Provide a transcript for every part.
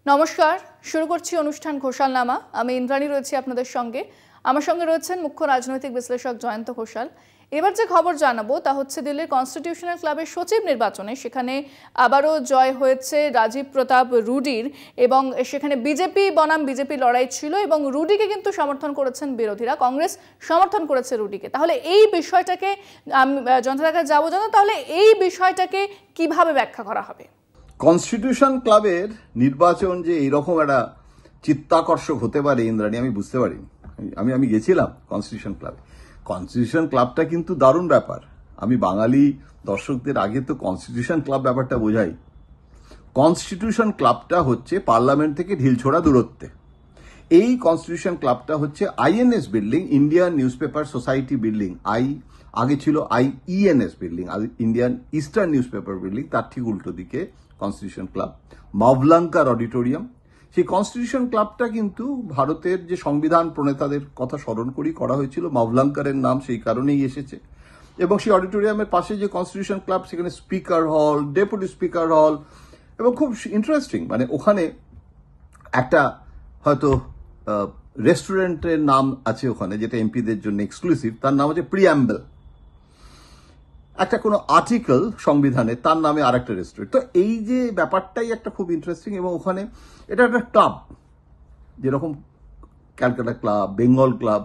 নমস্কার, শুরু করছি অনুষ্ঠান ঘোষালনামা। আমি ইন্দ্রাণী রয়েছি আপনাদের সঙ্গে। আমার সঙ্গে রয়েছেন মুখ্য রাজনৈতিক বিশ্লেষক জয়ন্ত ঘোষাল। এবার যে খবর জানাবো তা হচ্ছে দিল্লির কনস্টিটিউশনাল ক্লাবের সচিব নির্বাচনে সেখানে আবারও জয় হয়েছে রাজীব প্রতাপ রুডির এবং সেখানে বিজেপি বনাম বিজেপি লড়াই ছিল এবং রুডিকে কিন্তু সমর্থন করেছেন বিরোধীরা, কংগ্রেস সমর্থন করেছে রুডিকে। তাহলে এই বিষয়টাকে জনতার কাছে যাবো জানো, তাহলে এই বিষয়টাকে কিভাবে ব্যাখ্যা করা হবে? কনস্টিটিউশন ক্লাবের নির্বাচন যে এইরকম একটা চিত্তাকর্ষক হতে পারে ইন্দ্রাণী, আমি বুঝতে পারিনি। আমি গেছিলাম কনস্টিটিউশন ক্লাবে। কনস্টিটিউশন ক্লাবটা কিন্তু দারুণ ব্যাপার। আমি বাঙালি দর্শকদের আগে তো কনস্টিটিউশন ক্লাব ব্যাপারটা বোঝাই। কনস্টিটিউশন ক্লাবটা হচ্ছে পার্লামেন্ট থেকে ঢিলছোড়া দূরত্বে। এই কনস্টিটিউশন ক্লাবটা হচ্ছে INS building, Indian newspaper society building. আগে ছিল IENS building, Indian Eastern newspaper building, তার ঠিক উল্টো দিকে কনস্টিটিউশন ক্লাব, মাভলাঙ্কার অডিটোরিয়াম। সেই কনস্টিটিউশন ক্লাবটা কিন্তু ভারতের যে সংবিধান প্রণেতাদের কথা স্মরণ করা হয়েছিল, মাভলাঙ্কারের নাম সেই কারণেই এসেছে। এবং সেই অডিটোরিয়ামের পাশে যে কনস্টিটিউশন ক্লাব, সেখানে স্পিকার হল, ডেপুটি স্পিকার হল, এবং খুব ইন্টারেস্টিং, মানে ওখানে একটা হয়তো রেস্টুরেন্টের নাম আছে ওখানে, যেটা এমপিদের জন্য এক্সক্লুসিভ, তার নাম হচ্ছে প্রিঅ্যাম্বল। একটা কোনো আর্টিকেল সংবিধানে, তার নামে আর একটা রেস্টুরেন্ট। তো এই যে ব্যাপারটাই একটা খুব ইন্টারেস্টিং। এবং ওখানে এটা একটা ক্লাব, যেরকম ক্যালকাটা ক্লাব, বেঙ্গল ক্লাব,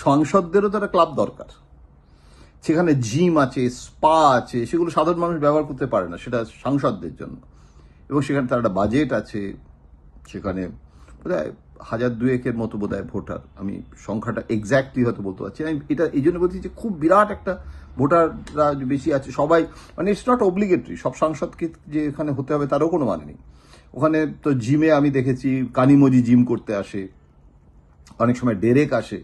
সাংসদদেরও তো একটা ক্লাব দরকার। সেখানে জিম আছে, স্পা আছে, সেগুলো সাধারণ মানুষ ব্যবহার করতে পারে না, সেটা সাংসদদের জন্য। এবং সেখানে তার একটা বাজেট আছে। সেখানে বোধহয় 1000-2000 মতো বোধহয় ভোটার, আমি সংখ্যাটা এক্স্যাক্টলি হয়তো বলতে পারছি না। এটা এই জন্য বলছি যে খুব বিরাট একটা ভোটাররা বেশি আছে। সবাই, মানে ইটস নট অব্লিগেটরি সব সাংসদকে যে এখানে হতে হবে তারও কোনো মানে নেই। ওখানে তো জিমে আমি দেখেছি কানিমজি জিম করতে আসে, অনেক সময় ডেরেক আসে,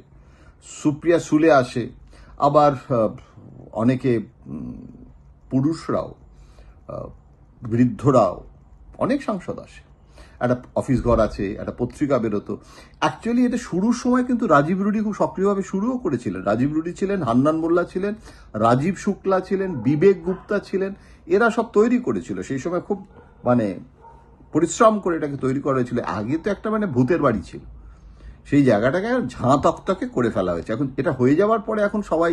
সুপ্রিয়া সুলে আসে, আবার অনেকে পুরুষরাও, বৃদ্ধরাও, অনেক সাংসদ আসে। একটা অফিস ঘর আছে, একটা পত্রিকা বেরোতো। অ্যাকচুয়ালি এটা শুরুর সময় কিন্তু রাজীব রুডি খুব সক্রিয়ভাবে শুরুও করেছিলেন। রাজীব রুডি ছিলেন, হান্নান মোল্লা ছিলেন, রাজীব শুক্লা ছিলেন, বিবেক গুপ্তা ছিলেন, এরা সব তৈরি করেছিল সেই সময়। খুব মানে পরিশ্রম করে এটাকে তৈরি করা হয়েছিল। আগে তো একটা মানে ভূতের বাড়ি ছিল, সেই জায়গাটাকে ঝাঁ তকতকে করে ফেলা হয়েছে। এখন এটা হয়ে যাওয়ার পরে এখন সবাই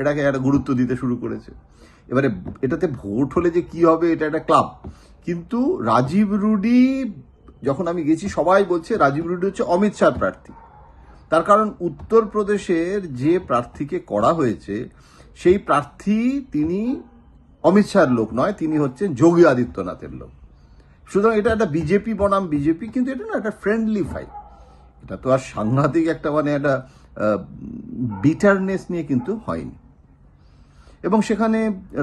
এটাকে একটা গুরুত্ব দিতে শুরু করেছে। এবারে এটাতে ভোট হলে যে কি হবে, এটা একটা ক্লাব। কিন্তু রাজীব রুডি, যখন আমি গেছি সবাই বলছে রাজীব রুডি হচ্ছে অমিত শাহ প্রার্থী। তার কারণ উত্তরপ্রদেশের যে প্রার্থীকে করা হয়েছে সেই প্রার্থী তিনি অমিত শাহর লোক নয়, তিনি হচ্ছেন যোগী আদিত্যনাথের লোক। সুতরাং এটা একটা বিজেপি বনাম বিজেপি, কিন্তু এটা না একটা ফ্রেন্ডলি ফাইট। এটা তো আর সাংঘাতিক একটা মানে একটা বিটারনেস নিয়ে কিন্তু হয়নি। এবং সেখানে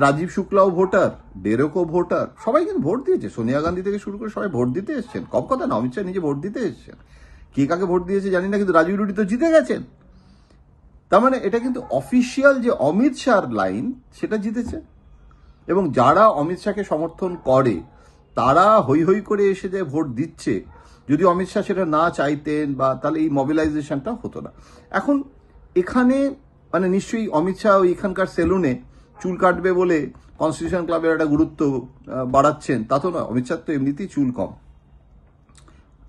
রাজীব শুক্লাও ভোটার, ডেরেকও ভোটার, সবাই কিন্তু ভোট দিয়েছে। সোনিয়া গান্ধী থেকে শুরু করে সবাই ভোট দিতে এসছেন। কম কথা না, অমিত শাহ নিজে ভোট দিতে এসছেন। কে কাকে ভোট দিয়েছে জানি না, কিন্তু রাজীব রুডি তো জিতে গেছেন। তার মানে এটা কিন্তু অফিসিয়াল যে অমিত শাহর লাইন, সেটা জিতেছে। এবং যারা অমিত শাহকে সমর্থন করে তারা হৈ হৈ করে এসে যে ভোট দিচ্ছে, যদি অমিত শাহ সেটা না চাইতেন বা তাহলে এই মোবিলাইজেশনটা হতো না। এখন এখানে মানে নিশ্চয়ই অমিত শাহ এখানকার সেলুনে চুল কাটবে বলে কনস্টিটিউশন ক্লাবের একটা গুরুত্ব বাড়াচ্ছেন, তা তো না। অমিত শাহ তো এমনিতেই চুল কম,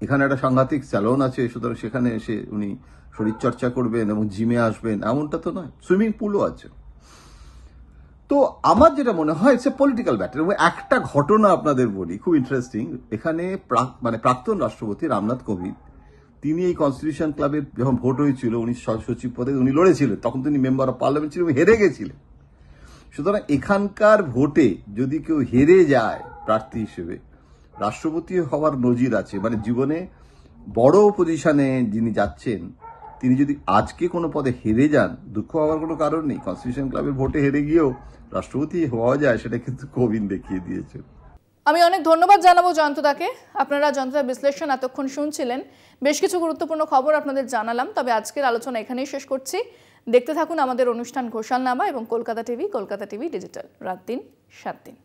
এখানে একটা সাংঘাতিক স্যালন আছে, সুতরাং সেখানে এসে উনি শরীরচর্চা করবেন এবং জিমে আসবেন এমনটা তো নয়। সুইমিং পুলও আছে। তো আমার যেটা মনে হয় ইটস এ পলিটিক্যাল ব্যাটার। এবং একটা ঘটনা আপনাদের বলি, খুব ইন্টারেস্টিং। এখানে মানে প্রাক্তন রাষ্ট্রপতি রামনাথ কোবিন্দ, তিনি এই কনস্টিটিউশন ক্লাবের যখন ভোট হয়েছিল, উনি সচিব পদে উনি লড়েছিলেন, তখন তিনি মেম্বার অফ পার্লামেন্ট ছিলেন, হেরে গেছিলেন। সুতরাং এখানকার ভোটে যদি কেউ হেরে যায় প্রার্থী হিসেবে, রাষ্ট্রপতি হওয়ার নজির আছে। মানে জীবনে বড় পজিশনে যিনি যাচ্ছেন, তিনি যদি আজকে কোনো পদে হেরে যান, দুঃখ হওয়ার কোনো কারণ নেই। কনস্টিটিউশন ক্লাবের ভোটে হেরে গিয়েও রাষ্ট্রপতি হওয়া যায়, সেটা কিন্তু কোবিন্দ দেখিয়ে দিয়েছে। আমি অনেক ধন্যবাদ জানাবো জয়ন্তদাকে। আপনারা জয়ন্তদার বিশ্লেষণ এতক্ষণ শুনছিলেন। বেশ কিছু গুরুত্বপূর্ণ খবর আপনাদের জানালাম। তবে আজকের আলোচনা এখানেই শেষ করছি। দেখতে থাকুন আমাদের অনুষ্ঠান ঘোষালনামা এবং কলকাতা টিভি ডিজিটাল, রাত 3, 7 দিন।